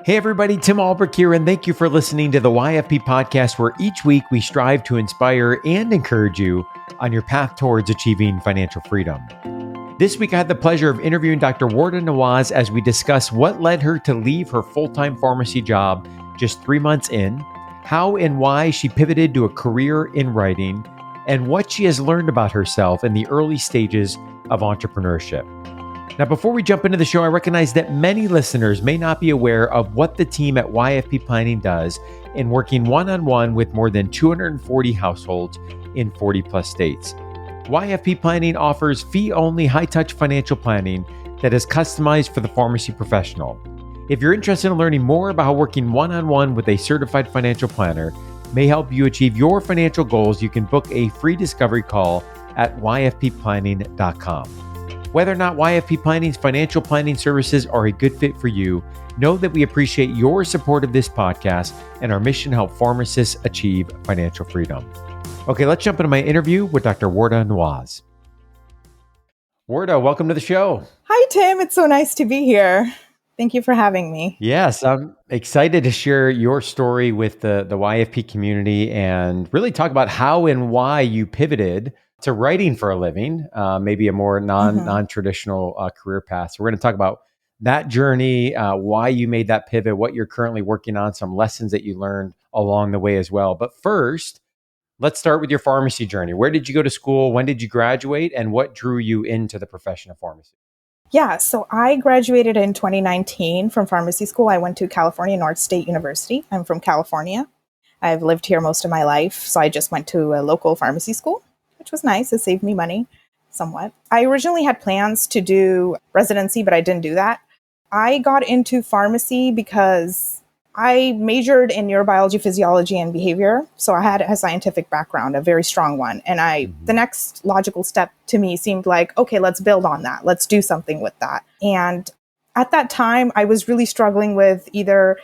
Hey everybody, Tim Albrecht here, and thank you for listening to the YFP podcast, where each week we strive to inspire and encourage you on your path towards achieving financial freedom. This week I had the pleasure of interviewing Dr. Warda Nawaz as we discuss what led her to leave her full-time pharmacy job just 3 months in, how and why she pivoted to a career in writing, and what she has learned about herself in the early stages of entrepreneurship. Now, before we jump into the show, I recognize that many listeners may not be aware of what the team at YFP Planning does in working one-on-one with more than 240 households in 40 plus states. YFP Planning offers fee-only high-touch financial planning that is customized for the pharmacy professional. If you're interested in learning more about how working one-on-one with a certified financial planner may help you achieve your financial goals, you can book a free discovery call at yfpplanning.com. Whether or not YFP Planning's financial planning services are a good fit for you, know that we appreciate your support of this podcast and our mission to help pharmacists achieve financial freedom. Okay, let's jump into my interview with Dr. Warda Nawaz. Warda, welcome to the show. Hi, Tim. It's so nice to be here. Thank you for having me. Yes, I'm excited to share your story with the YFP community and really talk about how and why you pivoted to writing for a living, maybe a more non-traditional career path. So we're going to talk about that journey, why you made that pivot, what you're currently working on, some lessons that you learned along the way as well. But first, let's start with your pharmacy journey. Where did you go to school? When did you graduate? And what drew you into the profession of pharmacy? Yeah, so I graduated in 2019 from pharmacy school. I went to California North State University. I'm from California. I've lived here most of my life, so I just went to a local pharmacy school, which was nice. It saved me money somewhat. I originally had plans to do residency, but I didn't do that. I got into pharmacy because I majored in neurobiology, physiology, and behavior. So I had a scientific background, a very strong one. And the next logical step to me seemed like, okay, let's build on that. Let's do something with that. And at that time, I was really struggling with either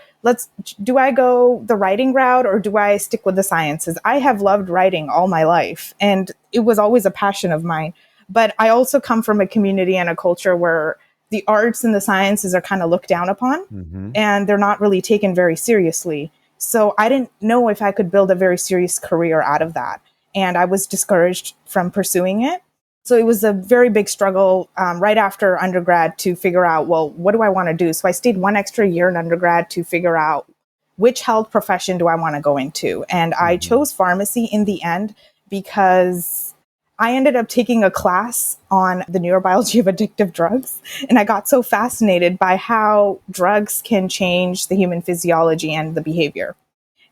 do I go the writing route or do I stick with the sciences? I have loved writing all my life, and it was always a passion of mine. But I also come from a community and a culture where the arts and the sciences are kind of looked down upon, and they're not really taken very seriously. So I didn't know if I could build a very serious career out of that. And I was discouraged from pursuing it. So it was a very big struggle right after undergrad to figure out, well, what do I want to do? So I stayed one extra year in undergrad to figure out which health profession do I want to go into. And I chose pharmacy in the end because I ended up taking a class on the neurobiology of addictive drugs. And I got so fascinated by how drugs can change the human physiology and the behavior.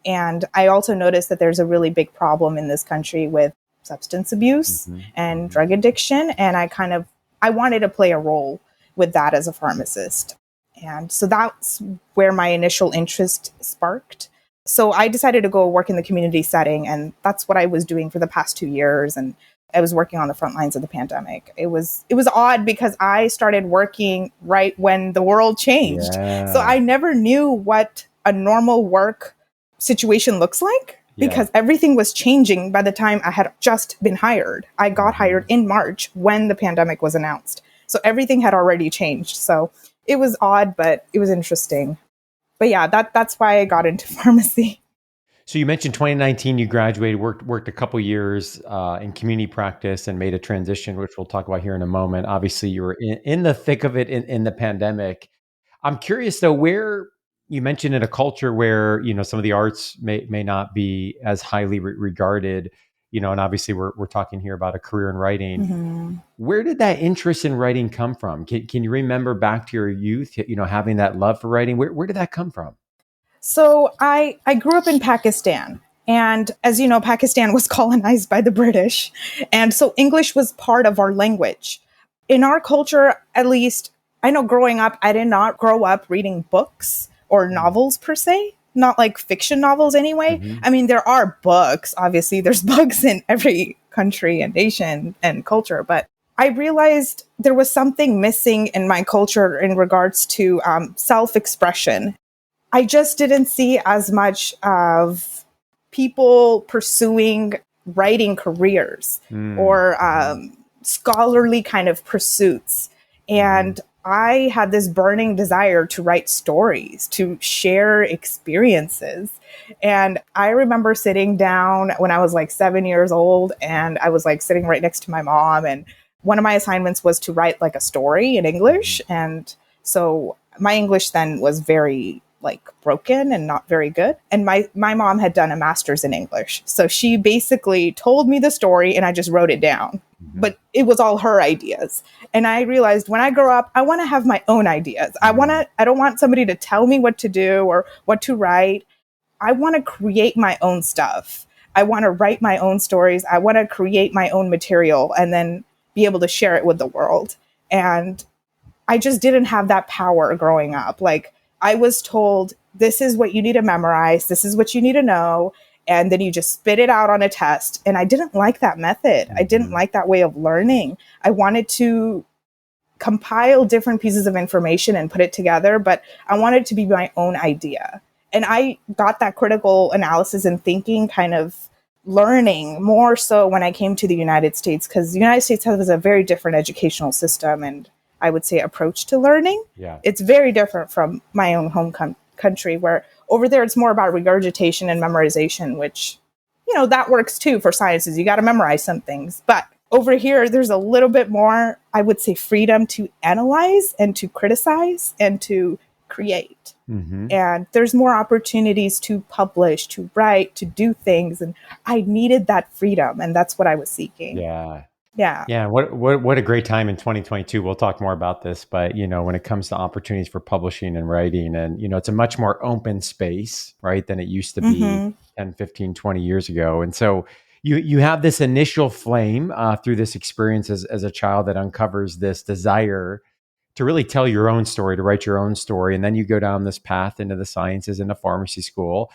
And I also noticed that there's a really big problem in this country with substance abuse and drug addiction. And I wanted to play a role with that as a pharmacist. And so that's where my initial interest sparked. So I decided to go work in the community setting. And that's what I was doing for the past 2 years. And I was working on the front lines of the pandemic. It was odd because I started working right when the world changed. Yeah. So I never knew what a normal work situation looks like because everything was changing by the time I had just been hired. I got hired in March when the pandemic was announced. So everything had already changed. So it was odd, but it was interesting. But yeah, that's why I got into pharmacy. So you mentioned 2019, you graduated, worked a couple years in community practice and made a transition, which we'll talk about here in a moment. Obviously, you were in the thick of it in the pandemic. I'm curious, though, where you mentioned in a culture where, some of the arts may not be as highly regarded, and obviously we're talking here about a career in writing. Where did that interest in writing come from? Can you remember back to your youth, having that love for writing? Where did that come from? So I grew up in Pakistan. And as you know, Pakistan was colonized by the British. And so English was part of our language. In our culture, at least, I know growing up, I did not grow up reading books or novels per se, not like fiction novels anyway. I mean, there are books. Obviously, there's books in every country and nation and culture. But I realized there was something missing in my culture in regards to self-expression. I just didn't see as much of people pursuing writing careers or scholarly kind of pursuits. And I had this burning desire to write stories, to share experiences. And I remember sitting down when I was like 7 years old, and I was like sitting right next to my mom. And one of my assignments was to write like a story in English. And so my English then was very like broken and not very good. And my mom had done a master's in English. So she basically told me the story and I just wrote it down. But it was all her ideas. And I realized when I grow up, I want to have my own ideas. I don't want somebody to tell me what to do or what to write. I want to create my own stuff. I want to write my own stories. I want to create my own material and then be able to share it with the world. And I just didn't have that power growing up. Like, I was told, this is what you need to memorize. This is what you need to know. And then you just spit it out on a test. And I didn't like that method. I didn't like that way of learning. I wanted to compile different pieces of information and put it together, but I wanted it to be my own idea. And I got that critical analysis and thinking kind of learning more so when I came to the United States, because the United States has a very different educational system and I would say approach to learning. Yeah. It's very different from my own home country, where over there it's more about regurgitation and memorization, which, that works too for sciences. You got to memorize some things. But over here, there's a little bit more, I would say, freedom to analyze and to criticize and to create. And there's more opportunities to publish, to write, to do things. And I needed that freedom. And that's what I was seeking. Yeah. What a great time in 2022. We'll talk more about this, but when it comes to opportunities for publishing and writing, and it's a much more open space, right, than it used to be 10, 15, 20 years ago. And so you have this initial flame through this experience as a child that uncovers this desire to really tell your own story, to write your own story. And then you go down this path into the sciences, into pharmacy school.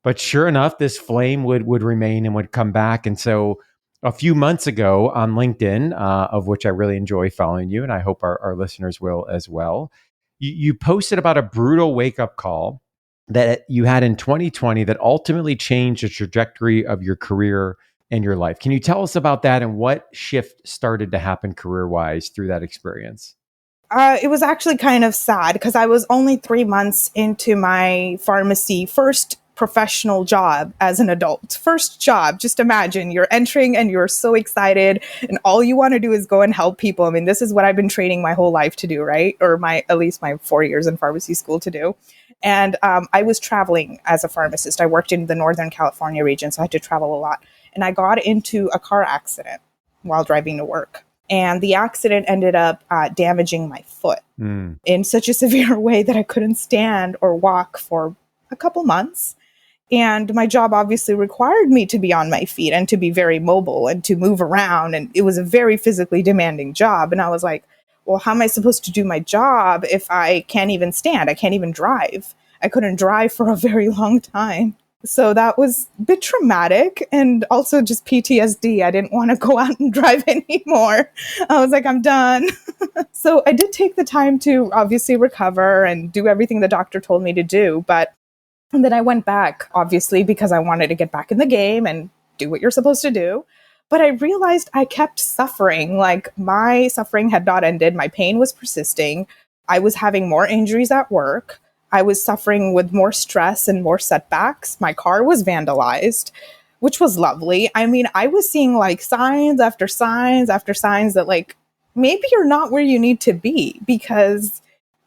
But sure enough, this flame would remain and would come back. And so a few months ago on LinkedIn, of which I really enjoy following you, and I hope our listeners will as well, you posted about a brutal wake-up call that you had in 2020 that ultimately changed the trajectory of your career and your life. Can you tell us about that and what shift started to happen career-wise through that experience? It was actually kind of sad because I was only 3 months into my pharmacy first professional job as an adult. First job, just imagine you're entering and you're so excited and all you want to do is go and help people. I mean, this is what I've been training my whole life to do, right? Or at least my 4 years in pharmacy school to do. And I was traveling as a pharmacist. I worked in the Northern California region, so I had to travel a lot. And I got into a car accident while driving to work. And the accident ended up damaging my foot in such a severe way that I couldn't stand or walk for a couple months. And my job obviously required me to be on my feet and to be very mobile and to move around. And it was a very physically demanding job. And I was like, well, how am I supposed to do my job if I can't even stand? I can't even drive. I couldn't drive for a very long time. So that was a bit traumatic and also just PTSD. I didn't want to go out and drive anymore. I was like, I'm done. So I did take the time to obviously recover and do everything the doctor told me to do. And then I went back, obviously, because I wanted to get back in the game and do what you're supposed to do. But I realized I kept suffering. Like, my suffering had not ended. My pain was persisting. I was having more injuries at work. I was suffering with more stress and more setbacks. My car was vandalized, which was lovely. I mean, I was seeing like signs after signs after signs that like, maybe you're not where you need to be because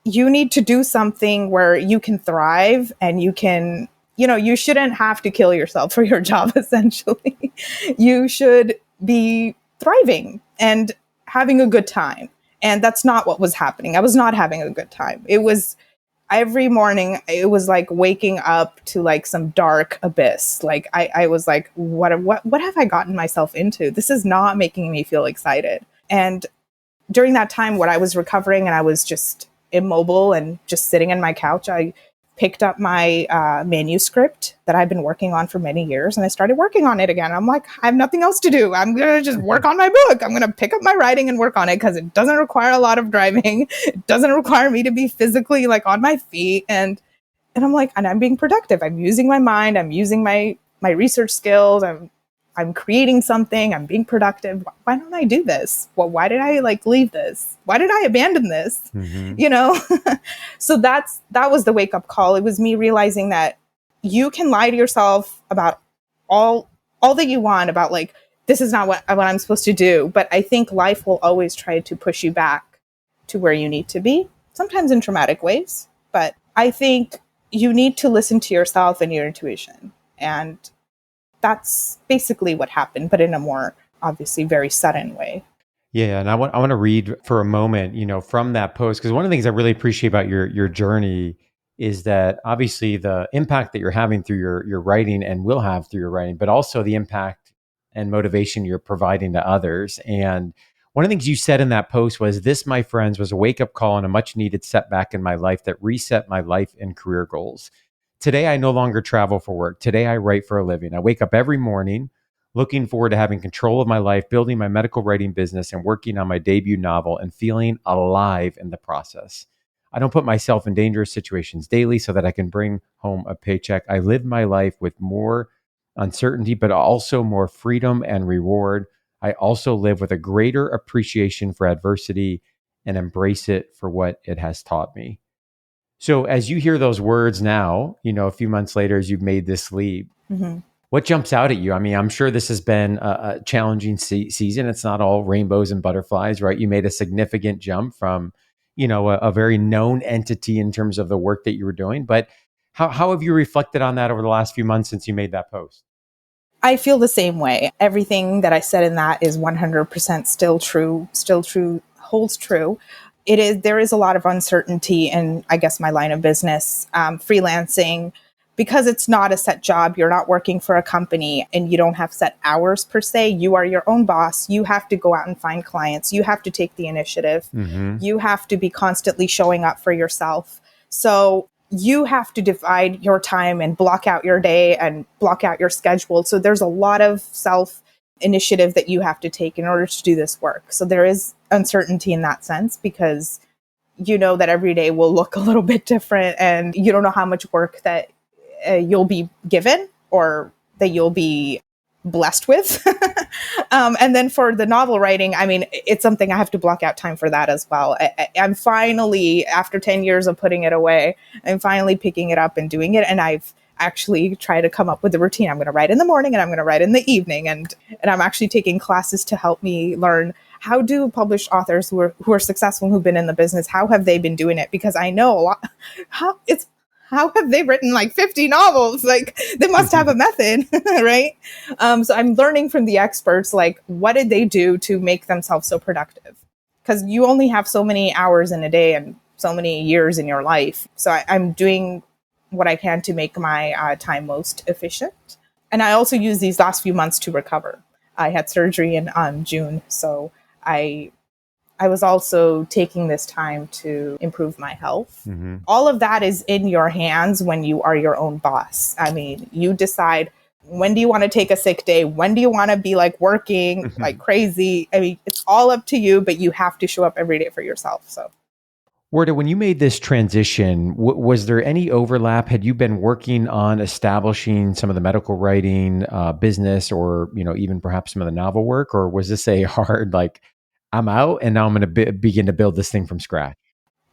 you need to do something where you can thrive and you can, you shouldn't have to kill yourself for your job, essentially. You should be thriving and having a good time. And that's not what was happening. I was not having a good time. It was every morning, it was like waking up to like some dark abyss. Like I was like, what have I gotten myself into? This is not making me feel excited. And during that time, when I was recovering and I was just immobile and just sitting in my couch, I picked up my manuscript that I've been working on for many years and I started working on it again. I'm like, I have nothing else to do. I'm going to just work on my book. I'm going to pick up my writing and work on it because it doesn't require a lot of driving. It doesn't require me to be physically like on my feet. And I'm like, and I'm being productive. I'm using my mind. I'm using my research skills. I'm I'm creating something, I'm being productive. Why don't I do this? Well, why did I leave this? Why did I abandon this? You know? So that was the wake up call. It was me realizing that you can lie to yourself about all that you want about this is not what I'm supposed to do. But I think life will always try to push you back to where you need to be, sometimes in traumatic ways. But I think you need to listen to yourself and your intuition. And that's basically what happened, but in a more obviously very sudden way. Yeah, and I want to read for a moment, from that post, because one of the things I really appreciate about your journey is that obviously the impact that you're having through your writing and will have through your writing, but also the impact and motivation you're providing to others. And one of the things you said in that post was, "This, my friends, was a wake-up call and a much-needed setback in my life that reset my life and career goals. Today, I no longer travel for work. Today, I write for a living. I wake up every morning looking forward to having control of my life, building my medical writing business, and working on my debut novel and feeling alive in the process. I don't put myself in dangerous situations daily so that I can bring home a paycheck. I live my life with more uncertainty, but also more freedom and reward. I also live with a greater appreciation for adversity and embrace it for what it has taught me." So as you hear those words now, a few months later, as you've made this leap, what jumps out at you? I mean, I'm sure this has been a challenging season. It's not all rainbows and butterflies, right? You made a significant jump from, a very known entity in terms of the work that you were doing. But how have you reflected on that over the last few months since you made that post? I feel the same way. Everything that I said in that is 100% still true, holds true. There is a lot of uncertainty in, I guess, my line of business, freelancing, because it's not a set job. You're not working for a company and you don't have set hours per se. You are your own boss. You have to go out and find clients. You have to take the initiative. You have to be constantly showing up for yourself. So you have to divide your time and block out your day and block out your schedule. So there's a lot of self initiative that you have to take in order to do this work. So there is uncertainty in that sense, because you know that every day will look a little bit different and you don't know how much work that you'll be given or that you'll be blessed with. And then for the novel writing, I mean, it's something I have to block out time for that as well. I'm finally, after 10 years of putting it away, I'm finally picking it up and doing it. And I've actually tried to come up with a routine. I'm going to write in the morning and I'm going to write in the evening. And I'm actually taking classes to help me learn, how do published authors who are successful, who've been in the business, how have they been doing it? Because I know a lot, how have they written 50 novels? They must have a method, right? So I'm learning from the experts, what did they do to make themselves so productive? Because you only have so many hours in a day and so many years in your life. So I'm doing what I can to make my time most efficient. And I also use these last few months to recover. I had surgery in June, so I was also taking this time to improve my health. All of that is in your hands when you are your own boss. I mean, you decide, when do you want to take a sick day? When do you want to be working like crazy? I mean, it's all up to you, but you have to show up every day for yourself. So, Warda, when you made this transition, was there any overlap? Had you been working on establishing some of the medical writing business, or even perhaps some of the novel work, or was this a hard I'm out and now I'm going to begin to build this thing from scratch?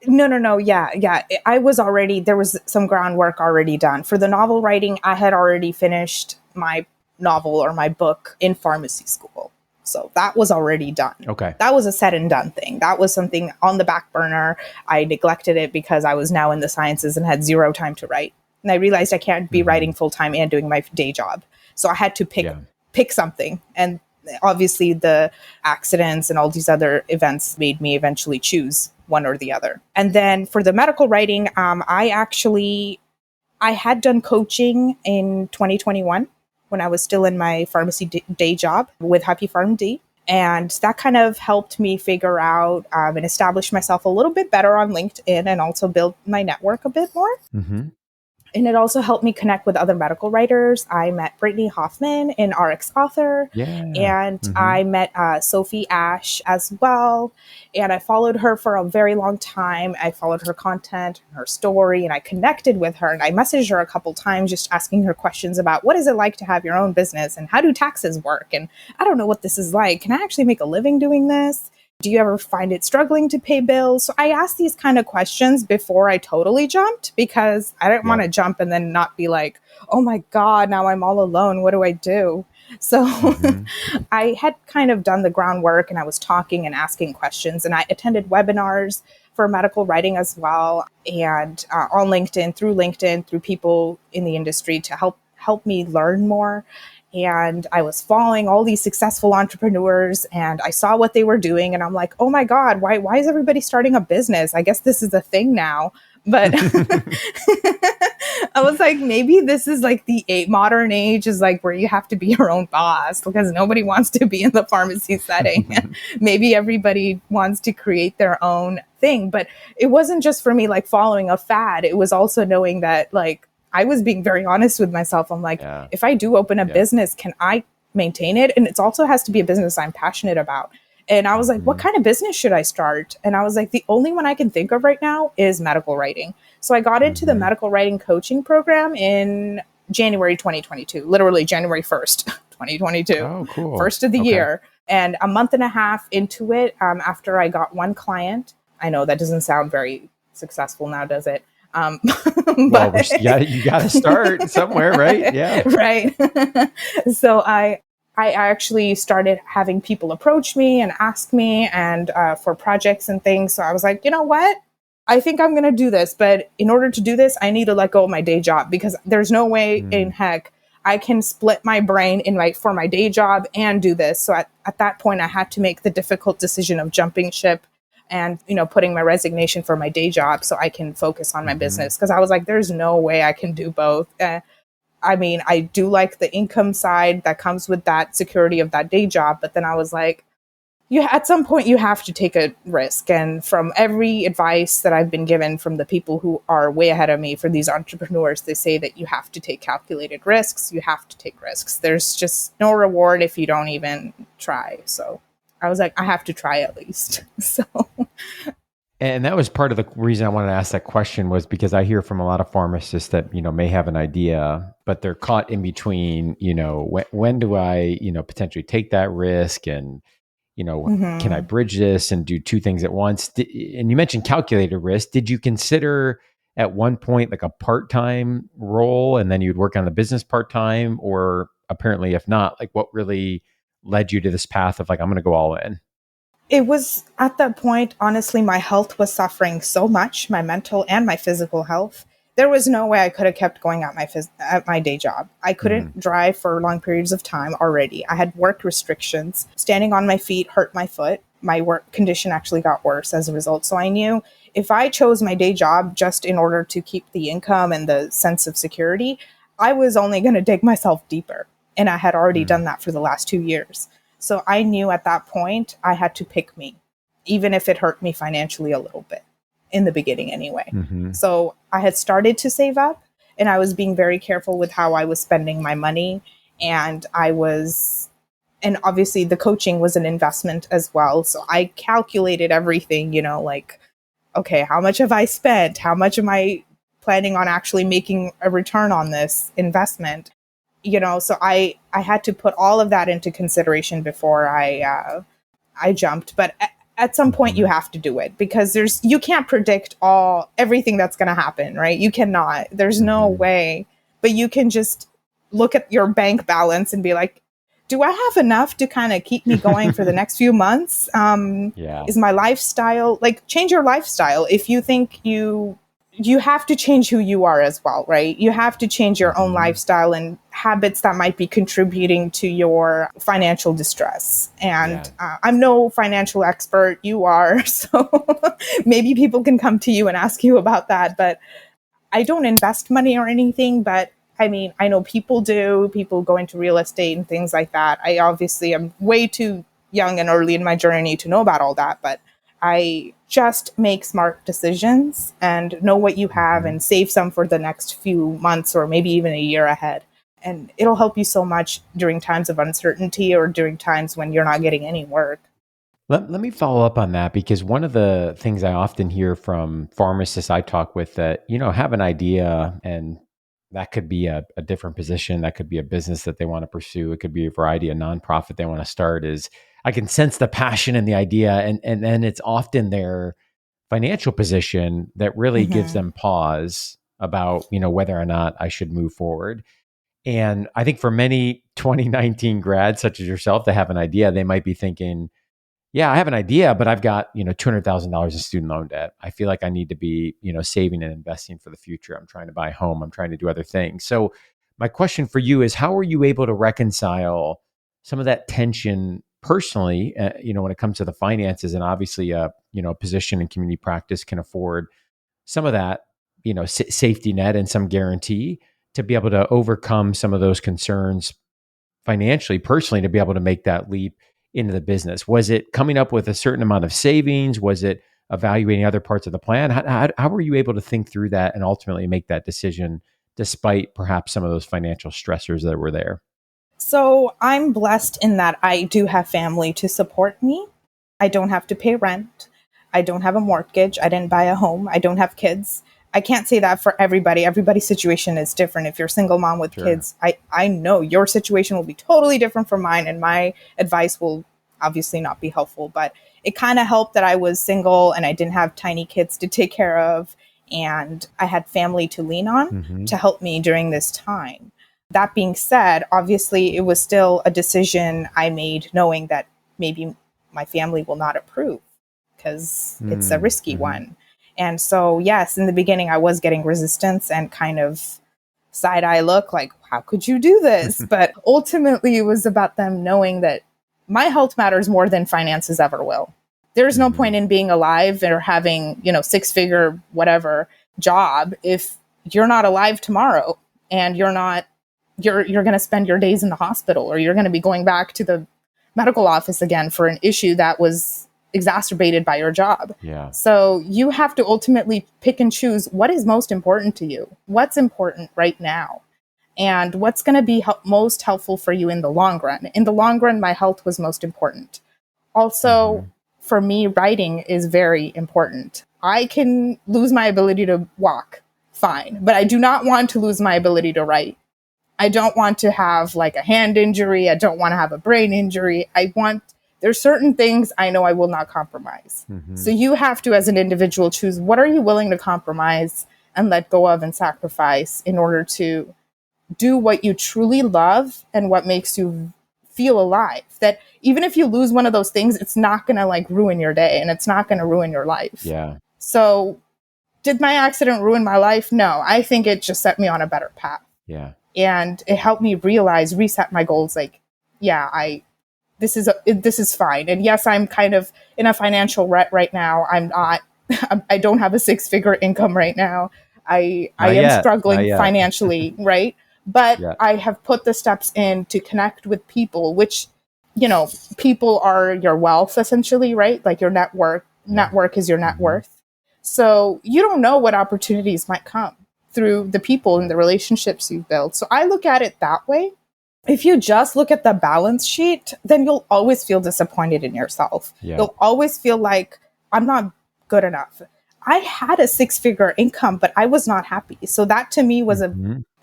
No. Yeah. There was some groundwork already done. For the novel writing, I had already finished my novel or my book in pharmacy school. So that was already done. Okay. That was a said and done thing. That was something on the back burner. I neglected it because I was now in the sciences and had zero time to write. And I realized I can't be writing full time and doing my day job. So I had to pick something. And obviously the accidents and all these other events made me eventually choose one or the other. And then for the medical writing, I had done coaching in 2021 when I was still in my pharmacy day job with Happy Pharm D. And that kind of helped me figure out and establish myself a little bit better on LinkedIn and also build my network a bit more. And it also helped me connect with other medical writers. I met Brittany Hoffman, an RX author, Yeah. and I met Sophie Ash as well. And I followed her for a very long time. I followed her content, her story, and I connected with her. And I messaged her a couple times just asking her questions about what is it like to have your own business and how do taxes work? And I don't know what this is like. Can I actually make a living doing this? Do you ever find it struggling to pay bills? So I asked these kind of questions before I totally jumped because I didn't want to jump and then not be like, oh my God, now I'm all alone. What do I do? So I had kind of done the groundwork and I was talking and asking questions, and I attended webinars for medical writing as well. And on LinkedIn, through people in the industry to help me learn more. And I was following all these successful entrepreneurs and I saw what they were doing. And I'm like, oh my God, why is everybody starting a business? I guess this is a thing now. But I was like, maybe this is like the modern age is like where you have to be your own boss because nobody wants to be in the pharmacy setting. Maybe everybody wants to create their own thing. But it wasn't just for me like following a fad. It was also knowing that like I was being very honest with myself. I'm like, if I do open a business, can I maintain it? And it also has to be a business I'm passionate about. And I was like, what kind of business should I start? And I was like, the only one I can think of right now is medical writing. So I got into the medical writing coaching program in January 2022, literally January 1st, 2022. Oh, cool. First of the year. And a month and a half into it, after I got one client, I know that doesn't sound very successful now, does it? Well, you got to start somewhere, right? Yeah. Right. So I actually started having people approach me and ask me and for projects and things. So I was like, you know what? I think I'm going to do this. But in order to do this, I need to let go of my day job because there's no way in heck I can split my brain for my day job and do this. So at that point, I had to make the difficult decision of jumping ship and, putting my resignation for my day job so I can focus on my business. Because I was like, there's no way I can do both. I mean, I do like the income side that comes with that security of that day job. But then I was like, at some point you have to take a risk. And from every advice that I've been given from the people who are way ahead of me for these entrepreneurs, they say that you have to take calculated risks. You have to take risks. There's just no reward if you don't even try. So I was like, I have to try at least. So. And that was part of the reason I wanted to ask that question was because I hear from a lot of pharmacists that, may have an idea, but they're caught in between, when do I, potentially take that risk and, can I bridge this and do two things at once? And you mentioned calculated risk. Did you consider at one point like a part-time role and then you'd work on the business part-time, or apparently if not, like what really led you to this path of like, I'm going to go all in? It was at that point, honestly, my health was suffering so much, my mental and my physical health. There was no way I could have kept going at my day job. I couldn't drive for long periods of time already. I had work restrictions. Standing on my feet hurt my foot. My work condition actually got worse as a result. So I knew if I chose my day job just in order to keep the income and the sense of security, I was only going to dig myself deeper. And I had already done that for the last 2 years. So I knew at that point I had to pick me, even if it hurt me financially a little bit in the beginning anyway. So I had started to save up and I was being very careful with how I was spending my money. And obviously the coaching was an investment as well. So I calculated everything, like, okay, how much have I spent? How much am I planning on actually making a return on this investment? So I had to put all of that into consideration before I jumped. But at some point you have to do it because you can't predict everything that's going to happen, right? You cannot. There's no way. But you can just look at your bank balance and be like, do I have enough to kind of keep me going for the next few months? Is my lifestyle, change your lifestyle. If you think you have to change who you are as well, right? You have to change your own lifestyle and habits that might be contributing to your financial distress. And I'm no financial expert. You are. So maybe people can come to you and ask you about that. But I don't invest money or anything. But I mean, I know people do. People go into real estate and things like that. I obviously am way too young and early in my journey to know about all that. But I just make smart decisions and know what you have and save some for the next few months or maybe even a year ahead. And it'll help you so much during times of uncertainty or during times when you're not getting any work. Let me follow up on that, because one of the things I often hear from pharmacists I talk with that, have an idea, and that could be a different position. That could be a business that they want to pursue. It could be a variety of nonprofit they want to start. Is I can sense the passion and the idea. And then it's often their financial position that really gives them pause about, whether or not I should move forward. And I think for many 2019 grads such as yourself that have an idea, they might be thinking, yeah, I have an idea, but I've got, $200,000 in student loan debt. I feel like I need to be, saving and investing for the future. I'm trying to buy a home. I'm trying to do other things. So my question for you is, how are you able to reconcile some of that tension personally, when it comes to the finances? And obviously, a position in community practice can afford some of that, safety net and some guarantee to be able to overcome some of those concerns financially, personally, to be able to make that leap into the business? Was it coming up with a certain amount of savings? Was it evaluating other parts of the plan? How were you able to think through that and ultimately make that decision despite perhaps some of those financial stressors that were there? So I'm blessed in that I do have family to support me. I don't have to pay rent. I don't have a mortgage. I didn't buy a home. I don't have kids. I can't say that for everybody. Everybody's situation is different. If you're a single mom with kids, I know your situation will be totally different from mine, and my advice will obviously not be helpful. But it kind of helped that I was single and I didn't have tiny kids to take care of, and I had family to lean on to help me during this time. That being said, obviously, it was still a decision I made knowing that maybe my family will not approve because it's a risky one. And so, yes, in the beginning, I was getting resistance and kind of side eye look like, how could you do this? But ultimately, it was about them knowing that my health matters more than finances ever will. There's no point in being alive or having, 6-figure, whatever job if you're not alive tomorrow and you're going to spend your days in the hospital, or you're going to be going back to the medical office again for an issue that was exacerbated by your job. Yeah. So you have to ultimately pick and choose what is most important to you, what's important right now, and what's going to be most helpful for you in the long run. In the long run, my health was most important. Also, for me, writing is very important. I can lose my ability to walk, fine, but I do not want to lose my ability to write. I don't want to have like a hand injury. I don't want to have a brain injury. There's certain things I know I will not compromise. So you have to, as an individual, choose what are you willing to compromise and let go of and sacrifice in order to do what you truly love and what makes you feel alive. That even if you lose one of those things, it's not going to like ruin your day and it's not going to ruin your life. Yeah. So did my accident ruin my life? No, I think it just set me on a better path. Yeah. And it helped me reset my goals. Like, yeah, this is fine. And yes, I'm kind of in a financial rut right now. I'm not, I don't have a 6-figure income right now. I am struggling financially, right? But I have put the steps in to connect with people, which, people are your wealth essentially, right? Like your network is your net worth. So you don't know what opportunities might come through the people and the relationships you've built. So I look at it that way. If you just look at the balance sheet, then you'll always feel disappointed in yourself. Yeah. You'll always feel like, I'm not good enough. I had a 6-figure income, but I was not happy. So that to me was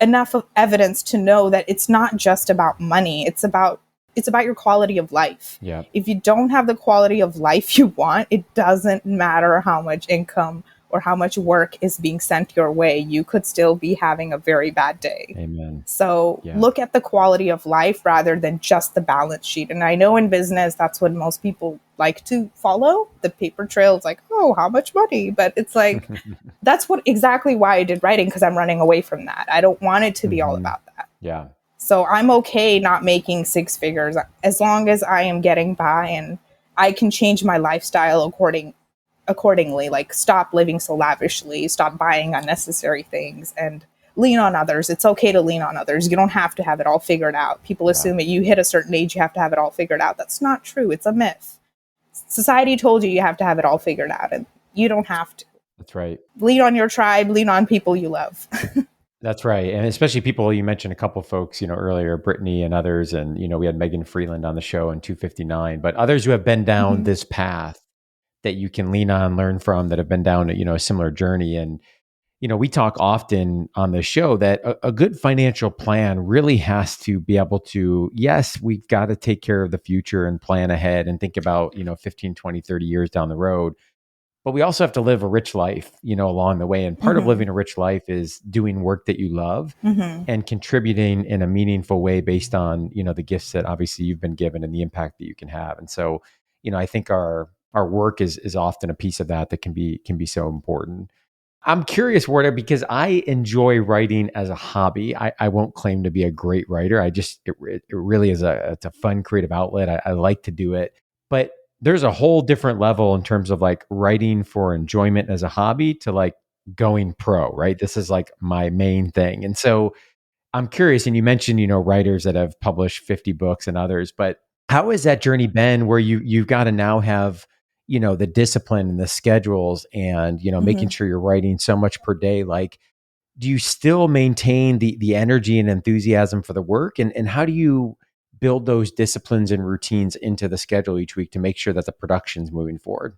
enough of evidence to know that it's not just about money. It's about your quality of life. Yeah. If you don't have the quality of life you want, it doesn't matter how much income or how much work is being sent your way, you could still be having a very bad day. Amen. So look at the quality of life rather than just the balance sheet. And I know in business, that's what most people like to follow. The paper trail is like, oh, how much money? But it's like, that's exactly why I did writing, because I'm running away from that. I don't want it to be all about that. Yeah. So I'm okay not making 6 figures as long as I am getting by and I can change my lifestyle accordingly, like stop living so lavishly, stop buying unnecessary things, and lean on others. It's okay to lean on others. You don't have to have it all figured out. People assume that you hit a certain age, you have to have it all figured out. That's not true. It's a myth. Society told you have to have it all figured out. And You don't have to. That's right. Lean on your tribe, lean on people you love. That's right. And especially people, you mentioned a couple folks, earlier, Brittany and others, and, we had Megan Freeland on the show in 259, but others who have been down Mhm. this path that you can lean on, learn from, that have been down, a similar journey. And, we talk often on the show that a good financial plan really has to be able to, yes, we've got to take care of the future and plan ahead and think about, 15, 20, 30 years down the road. But we also have to live a rich life, along the way. And part of living a rich life is doing work that you love Mm-hmm. and contributing in a meaningful way based on, the gifts that obviously you've been given and the impact that you can have. And so, I think our work is often a piece of that can be so important. I'm curious, Warda, because I enjoy writing as a hobby. I won't claim to be a great writer. It really is it's a fun creative outlet. I like to do it, but there's a whole different level in terms of like writing for enjoyment as a hobby to like going pro, right? This is like my main thing. And so I'm curious, and you mentioned, writers that have published 50 books and others, but how has that journey been where you've got to now have, the discipline and the schedules and, making Mm-hmm. sure you're writing so much per day? Like, do you still maintain the energy and enthusiasm for the work? And how do you build those disciplines and routines into the schedule each week to make sure that the production's moving forward?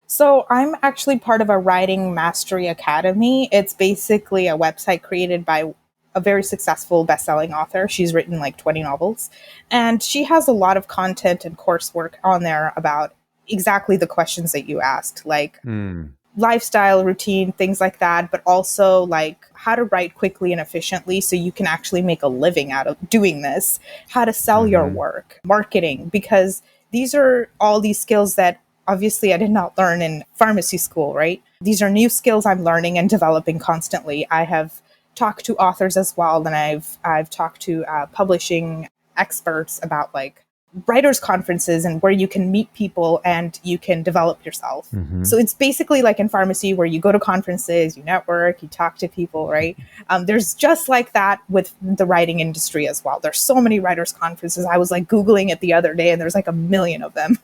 So I'm actually part of a writing mastery academy. It's basically a website created by a very successful best-selling author. She's written like 20 novels, and she has a lot of content and coursework on there about exactly the questions that you asked, like Mm, lifestyle, routine, things like that, but also like how to write quickly and efficiently so you can actually make a living out of doing this, how to sell your hmm work, marketing, because these are all these skills that obviously I did not learn in pharmacy school, right? These are new skills I'm learning and developing constantly. I have talked to authors as well, and I've talked to publishing experts about like writers conferences and where you can meet people and you can develop yourself. hmm So it's basically like in pharmacy where you go to conferences, you network, you talk to people, right? There's just like that with the writing industry as well. There's so many writers conferences. I was like Googling it the other day and there's like a million of them.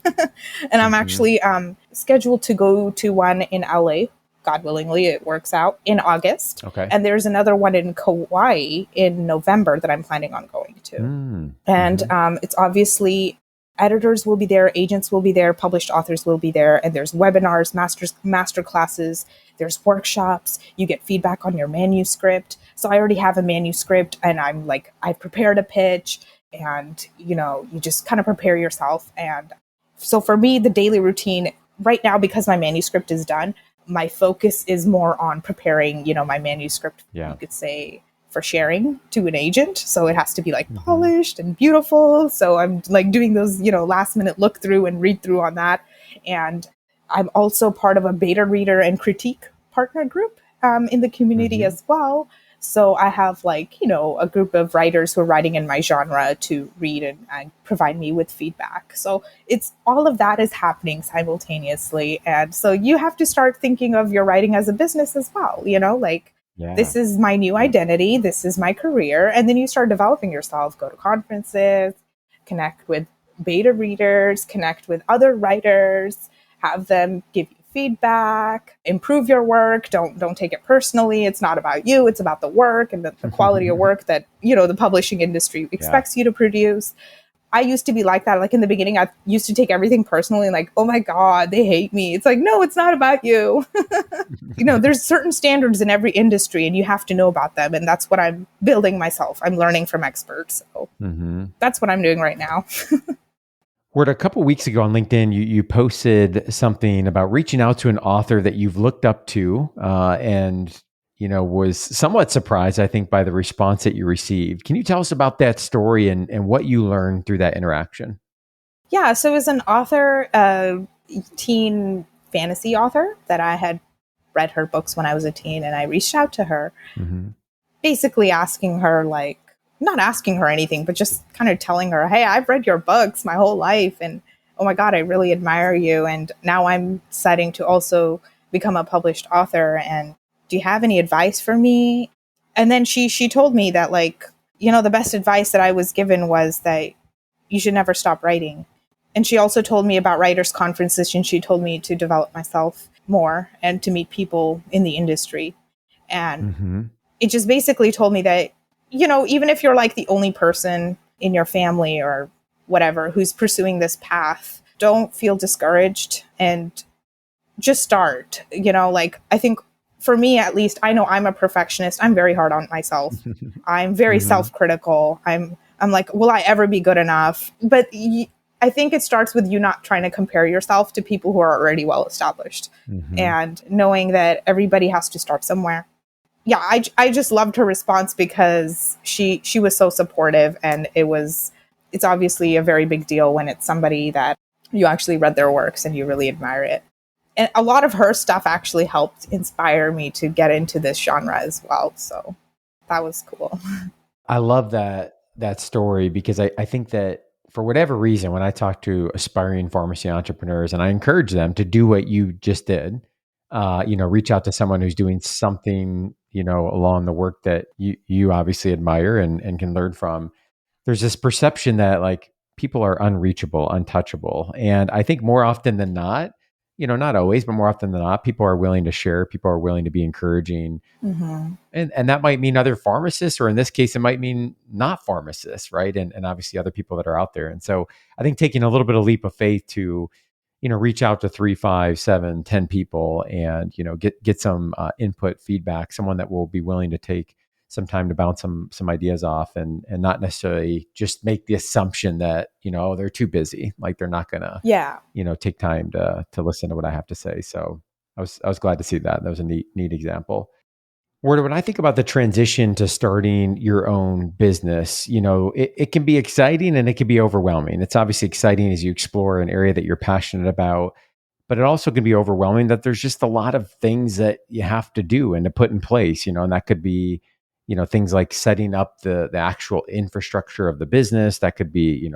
And I'm hmm actually scheduled to go to one in LA. God willingly, it works out in August. Okay. And there's another one in Kauai in November that I'm planning on going to. And Mm-hmm. it's obviously editors will be there, agents will be there, published authors will be there, and there's webinars, master classes, there's workshops. You get feedback on your manuscript. So I already have a manuscript, and I'm like, I prepared a pitch, and you just kind of prepare yourself. And so for me, the daily routine right now, because my manuscript is done, my focus is more on preparing, my manuscript, you Yeah. could say, for sharing to an agent. So it has to be like hmm polished and beautiful. So I'm like doing those, last minute look through and read through on that. And I'm also part of a beta reader and critique partner group in the community hmm as well. So I have like, a group of writers who are writing in my genre to read and provide me with feedback. So it's all of that is happening simultaneously. And so you have to start thinking of your writing as a business as well, like Yeah. this is my new Yeah. identity, this is my career. And then you start developing yourself, go to conferences, connect with beta readers, connect with other writers, have them give you feedback, improve your work. Don't take it personally. It's not about you, it's about the work and the quality of work that, the publishing industry Yeah. expects you to produce. I used to be like that. Like in the beginning, I used to take everything personally, like, oh my God, they hate me. It's like, no, it's not about you. There's certain standards in every industry and you have to know about them. And that's what I'm building myself. I'm learning from experts. So hmm that's what I'm doing right now. Word, a couple weeks ago on LinkedIn, you posted something about reaching out to an author that you've looked up to, and was somewhat surprised, I think, by the response that you received. Can you tell us about that story and what you learned through that interaction? Yeah. So as an author, a teen fantasy author that I had read her books when I was a teen, and I reached out to her, hmm basically asking her, like, not asking her anything, but just kind of telling her, hey, I've read your books my whole life. And oh my God, I really admire you. And now I'm deciding to also become a published author. And do you have any advice for me? And then she told me that, like, the best advice that I was given was that you should never stop writing. And she also told me about writers' conferences, and she told me to develop myself more and to meet people in the industry. And Mm-hmm. it just basically told me that, even if you're like the only person in your family or whatever who's pursuing this path, don't feel discouraged and just start. Like, I think for me, at least, I know I'm a perfectionist. I'm very hard on myself. I'm very Mm-hmm. self-critical. I'm like, will I ever be good enough? But I think it starts with you not trying to compare yourself to people who are already well established, Mm-hmm. and knowing that everybody has to start somewhere. Yeah, I just loved her response because she was so supportive, and it's obviously a very big deal when it's somebody that you actually read their works and you really admire it. And a lot of her stuff actually helped inspire me to get into this genre as well. So that was cool. I love that story because I think that for whatever reason, when I talk to aspiring pharmacy entrepreneurs and I encourage them to do what you just did, reach out to someone who's doing something, along the work that you obviously admire and can learn from. There's this perception that like people are unreachable, untouchable. And I think more often than not, not always, but more often than not, people are willing to share, people are willing to be encouraging. Mm-hmm. And that might mean other pharmacists, or in this case, it might mean not pharmacists, right? And obviously other people that are out there. And so I think taking a little bit of leap of faith to, reach out to 3, 5, 7, 10 people and, get some input, feedback, someone that will be willing to take some time to bounce some ideas off and not necessarily just make the assumption that, they're too busy, like they're not gonna, Yeah. take time to listen to what I have to say. So I was glad to see that. That was a neat example. Where when I think about the transition to starting your own business, it can be exciting and it can be overwhelming. It's obviously exciting as you explore an area that you're passionate about, but it also can be overwhelming that there's just a lot of things that you have to do and to put in place, and that could be, things like setting up the actual infrastructure of the business. That could be,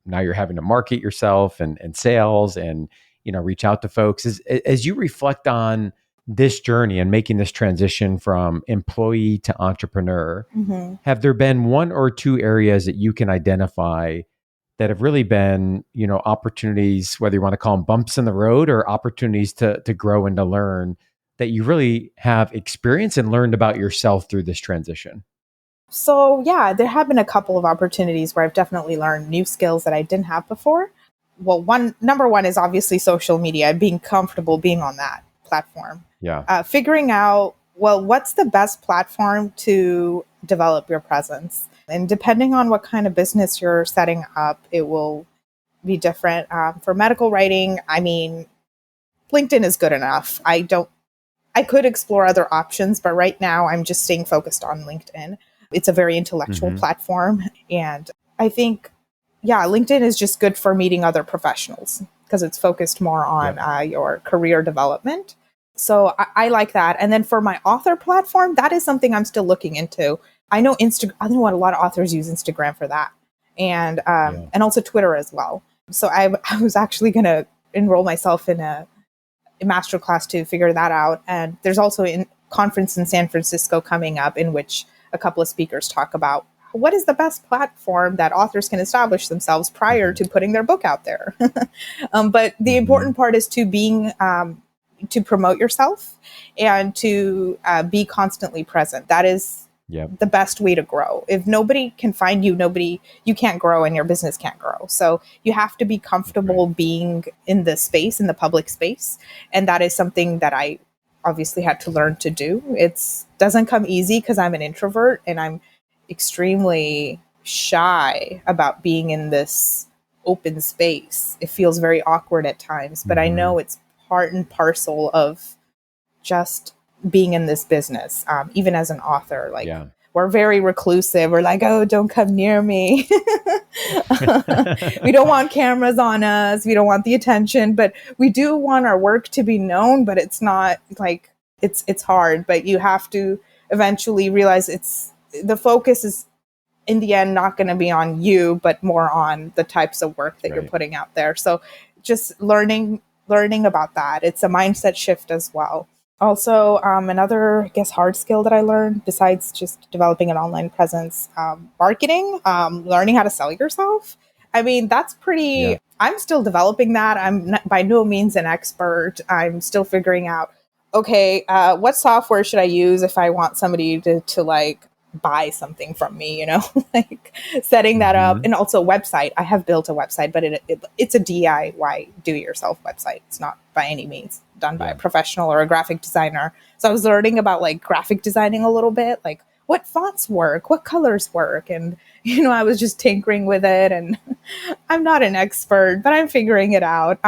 now you're having to market yourself and sales and, reach out to folks. As you reflect on this journey and making this transition from employee to entrepreneur, Mm-hmm. have there been one or two areas that you can identify that have really been, opportunities, whether you want to call them bumps in the road or opportunities to grow and to learn, that you really have experienced and learned about yourself through this transition? So yeah, there have been a couple of opportunities where I've definitely learned new skills that I didn't have before. Well, number one is obviously social media, being comfortable being on that platform. Yeah. Figuring out, well, what's the best platform to develop your presence? And depending on what kind of business you're setting up, it will be different. For medical writing, I mean, LinkedIn is good enough. I could explore other options, but right now I'm just staying focused on LinkedIn. It's a very intellectual Mm-hmm. platform. And I think, yeah, LinkedIn is just good for meeting other professionals because it's focused more on Yep. your career development. So I like that. And then for my author platform, that is something I'm still looking into. I know I know what a lot of authors use Instagram for that, Yeah. and also Twitter as well. So I was actually going to enroll myself in a masterclass to figure that out. And there's also a conference in San Francisco coming up in which a couple of speakers talk about what is the best platform that authors can establish themselves prior Mm-hmm. to putting their book out there. But the Mm-hmm. important part is to promote yourself and to be constantly present. That is Yep. the best way to grow. If nobody can find you, you can't grow and your business can't grow. So you have to be Right. comfortable being in the space, in the public space. And that is something that I obviously had to learn to do. It doesn't come easy because I'm an introvert and I'm extremely shy about being in this open space. It feels very awkward at times, but I Mm-hmm. know it's part and parcel of just being in this business, even as an author. Like, Yeah. we're very reclusive. We're like, oh, don't come near me. We don't want cameras on us. We don't want the attention, but we do want our work to be known. But it's not like it's hard. But you have to eventually realize the focus is in the end not going to be on you, but more on the types of work that you're Right. putting out there. So just learning about that. It's a mindset shift as well. Also, another, I guess, hard skill that I learned besides just developing an online presence, marketing, learning how to sell yourself. I mean, that's Yeah. pretty, I'm still developing that. I'm not, by no means an expert. I'm still figuring out, okay, what software should I use if I want somebody to like buy something from me, like setting that up. Hmm. And also website. I have built a website, but it's a DIY, do it yourself website. It's not by any means done by a Yeah. professional or a graphic designer. So I was learning about like graphic designing a little bit, like what fonts work, what colors work. And, I was just tinkering with it, and I'm not an expert, but I'm figuring it out.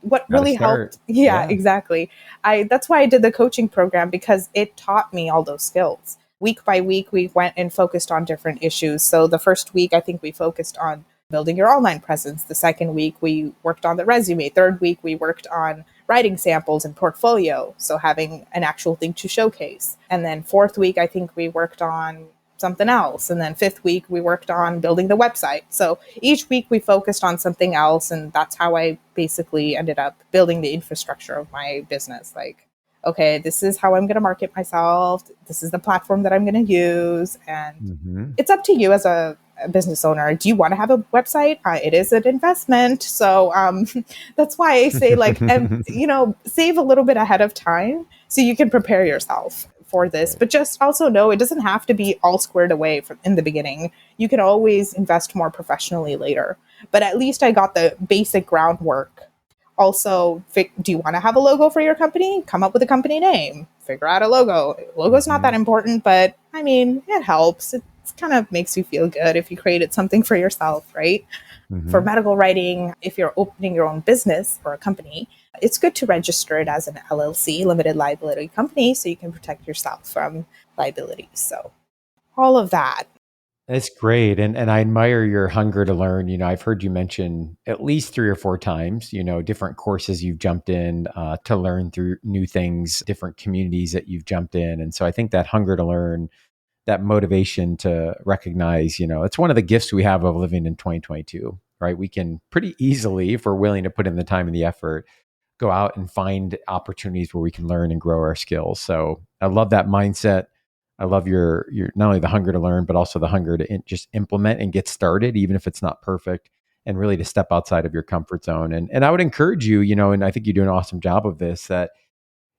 What Got to really start. helped, yeah, Yeah. exactly. That's why I did the coaching program, because it taught me all those skills. Week by week, we went and focused on different issues. So the first week, I think we focused on building your online presence. The second week, we worked on the resume. Third week, we worked on writing samples and portfolio. So having an actual thing to showcase. And then fourth week, I think we worked on something else. And then fifth week, we worked on building the website. So each week we focused on something else. And that's how I basically ended up building the infrastructure of my business. Like, okay, this is how I'm going to market myself. This is the platform that I'm going to use. And Hmm. it's up to you as a business owner. Do you want to have a website? It is an investment. So that's why I say, like, save a little bit ahead of time so you can prepare yourself for this. Right. But just also know it doesn't have to be all squared away from in the beginning. You can always invest more professionally later. But at least I got the basic groundwork. Also, do you want to have a logo for your company? Come up with a company name. Figure out a logo. Logo's not that Hmm. important, but I mean, it helps. It kind of makes you feel good if you created something for yourself, right? For Hmm. medical writing, if you're opening your own business or a company, it's good to register it as an LLC, limited liability company, so you can protect yourself from liabilities. So, all of that. That's great. And I admire your hunger to learn. I've heard you mention at least 3 or 4 times, different courses you've jumped in to learn through new things, different communities that you've jumped in. And so I think that hunger to learn, that motivation to recognize, it's one of the gifts we have of living in 2022, right? We can pretty easily, if we're willing to put in the time and the effort, go out and find opportunities where we can learn and grow our skills. So I love that mindset. I love your not only the hunger to learn, but also the hunger to just implement and get started, even if it's not perfect, and really to step outside of your comfort zone. And I would encourage you, and I think you do an awesome job of this, that,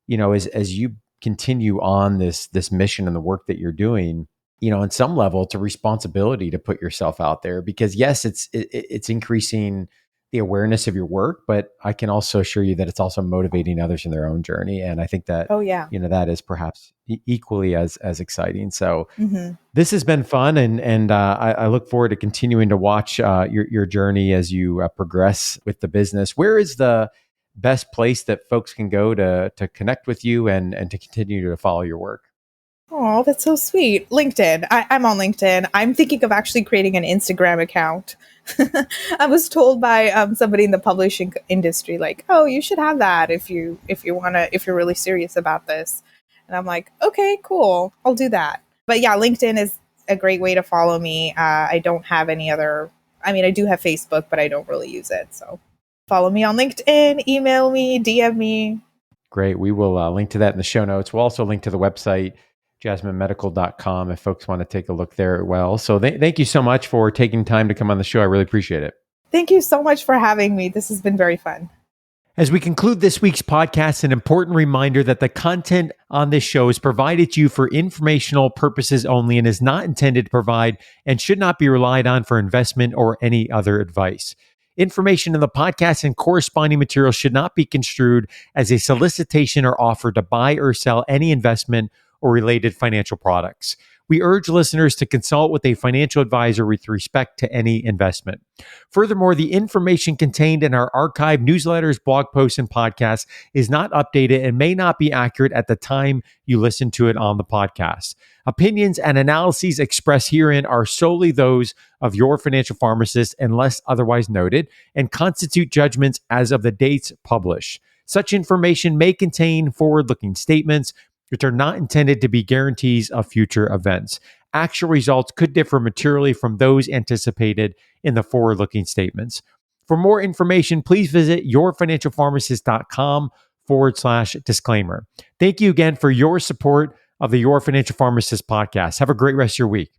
as you continue on this mission and the work that you're doing, on some level, it's a responsibility to put yourself out there, because yes, it's increasing the awareness of your work, but I can also assure you that it's also motivating others in their own journey. And I think that, Oh, yeah. that is perhaps equally as exciting. So Hmm. this has been fun, and I look forward to continuing to watch your journey as you progress with the business. Where is the best place that folks can go to connect with you and to continue to follow your work? Oh, that's so sweet. LinkedIn. I'm on LinkedIn. I'm thinking of actually creating an Instagram account. I was told by somebody in the publishing industry, like, "Oh, you should have that if you're really serious about this." And I'm like, "Okay, cool. I'll do that." But yeah, LinkedIn is a great way to follow me. I don't have any other. I mean, I do have Facebook, but I don't really use it. So follow me on LinkedIn. Email me. DM me. Great. We will link to that in the show notes. We'll also link to the website, jasminemedical.com, if folks want to take a look there as well. So thank you so much for taking time to come on the show. I really appreciate it. Thank you so much for having me. This has been very fun. As we conclude this week's podcast, an important reminder that the content on this show is provided to you for informational purposes only and is not intended to provide and should not be relied on for investment or any other advice. Information in the podcast and corresponding material should not be construed as a solicitation or offer to buy or sell any investment or related financial products. We urge listeners to consult with a financial advisor with respect to any investment. Furthermore, the information contained in our archived newsletters, blog posts, and podcasts is not updated and may not be accurate at the time you listen to it on the podcast. Opinions and analyses expressed herein are solely those of your financial pharmacist unless otherwise noted and constitute judgments as of the dates published. Such information may contain forward-looking statements which are not intended to be guarantees of future events. Actual results could differ materially from those anticipated in the forward-looking statements. For more information, please visit yourfinancialpharmacist.com/disclaimer. Thank you again for your support of the Your Financial Pharmacist podcast. Have a great rest of your week.